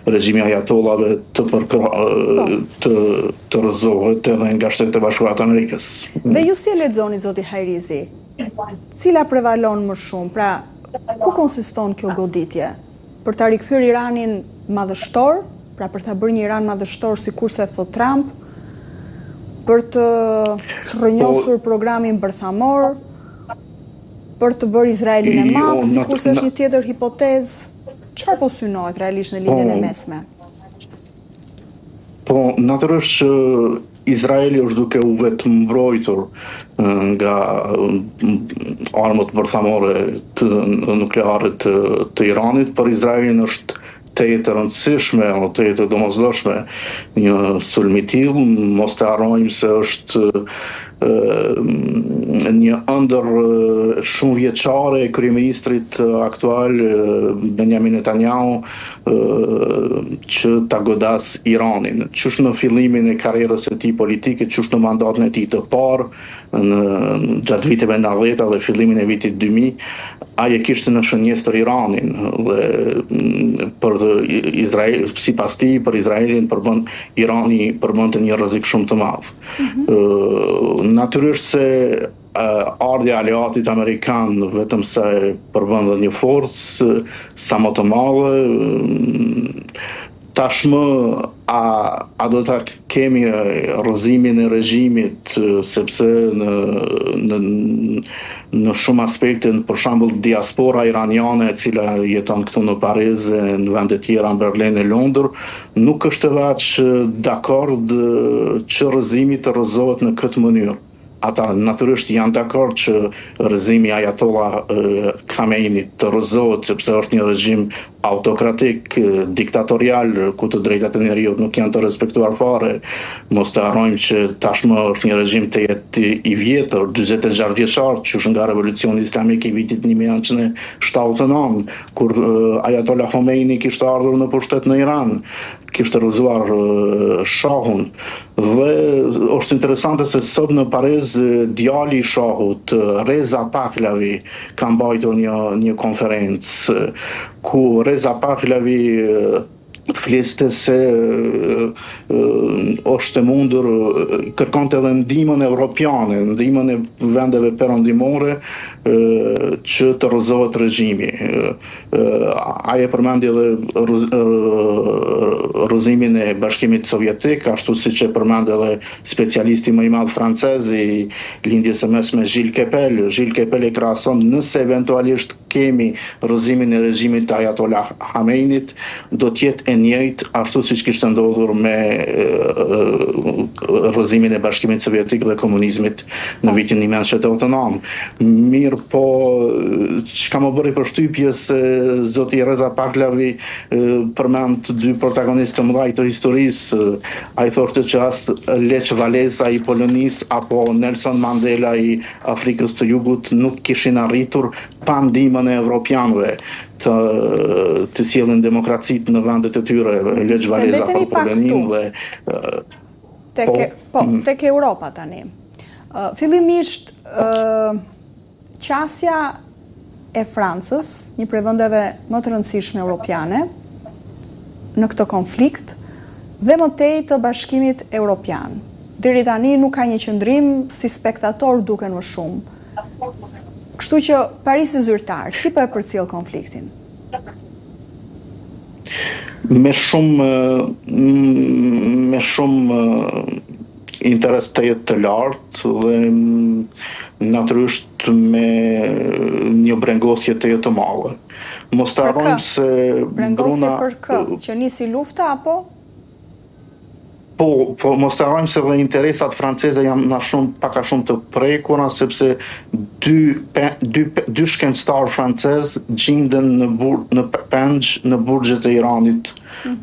regjimi ajatollave të rrëzohet edhe nga Shtetet e Bashkuara të Amerikës. Dhe ju si e lexoni, zoti Hajrizi? Cila prevalon më shumë? Pra, ku konsiston kjo goditje? Për ta rikthyer Iranin madhështor, pra për ta bërë një Iran madhështor sikurse thot Trump, për të shërënjosur programin bërthamor, për të bërë Izraelin e madh, sikurse është një tjetër hipotezë. Çfarë po synohet realisht në lidhjen e mesme? Po, natyrisht që Izraeli është duke u vetë mbrojtur nga armët bërthamore të nukleare të Iranit, për Izraelin është të rëndësishme o të domosdoshme një sulm i tillë, mos të harrojmë se është një ëndër shumë vjeçare e kryeministrit aktual Benjamin Netanyahu që ta godas Iranin. Qysh në fillimin e karrierës së tij politike, qysh në mandatin e tij të parë, gjatë viteve 90 dhe fillimin e vitit 2000, ai e kishte në shënjestër Iranin dhe për Izrael, sipas tij, për Izraelin Irani përbënte një rrezik shumë të madh. Natyrisht se ardhja e aleatit amerikan vetëm se përbënte një forcë sa më të madhe, tashmë a do ta kemi rrëzimin e regjimit, sepse në shumë aspekte, për shembull diaspora iraniane e cila jeton këtu në Paris e në vende tjera në Berlin e Londër, nuk është veç dakord që rrëzimi të rrëzohet në këtë mënyrë. Ata natyrisht janë dakord që rrëzimi Ayatollah Khameneit të rrëzohet sepse është një regjim autokratik, diktatorial, ku të drejtat e njerëzit nuk janë të respektuar fare. Mos të harrojmë që tashmë është një regjim të jetë i vjetër, 46 vjeçar, që është nga revolucioni islamik i vitit 1979, kur Ayatollah Khomeini kishte ardhur në pushtet në Iran, kishte rrëzuar shahun. Dhe është interesante se sot në Paris djali i shahut, Reza Pahlavi, ka mbajtur një konferencë ku Reza Pahlavi fliste se është e mundur, kërkonte edhe ndihmën evropiane, ndihmën e vendeve perëndimore që të rrëzohet regjimi. Ai e përmendi edhe rrëzimin e Bashkimit Sovjetik, ashtu siç e përmendi edhe specialisti më i madh francez i lindjes së mesme Gilles Kepel. Gilles Kepel e krahason nëse eventualisht kemi rrëzimin e regjimit të Ayatollah Khameneit, do të jetë njëjtë ashtu siç kishte ndodhur me rrëzimin e Bashkimit Sovjetik dhe komunizmit në vitin 1989. Mirë po, çka më bëri përshtypje se zoti Reza Pahlavi përmend dy protagonistë të mëdhenj të historisë. Ai thoshte që as Lech Walesa i Polonisë apo Nelson Mandela i Afrikës së Jugut nuk kishin arritur pa ndihmën e evropianëve të sjellin demokracitë në vendet e tyre. Lech Walesa për Polonin dhe tek Europa tani. Fillimisht qasja e Francës, një prej vendeve më të rëndësishme europiane në këtë konflikt, dhe më tej të Bashkimit Evropian. Deri tani nuk ka një qëndrim, si spektator duken më shumë. Kështu që Parisi zyrtar, si po e përcjell konfliktin? Me shumë interes të jetë të lartë dhe natyrisht me një brengosje të jetë të madhe. Mos të harrojmë se brengosje për kë? Që nisi lufta apo? Po mos të harrojmë se dhe interesat franceze janë pak a shumë të prekura, sepse dy shkencëtar francez gjenden në Pengj në burgjet e Iranit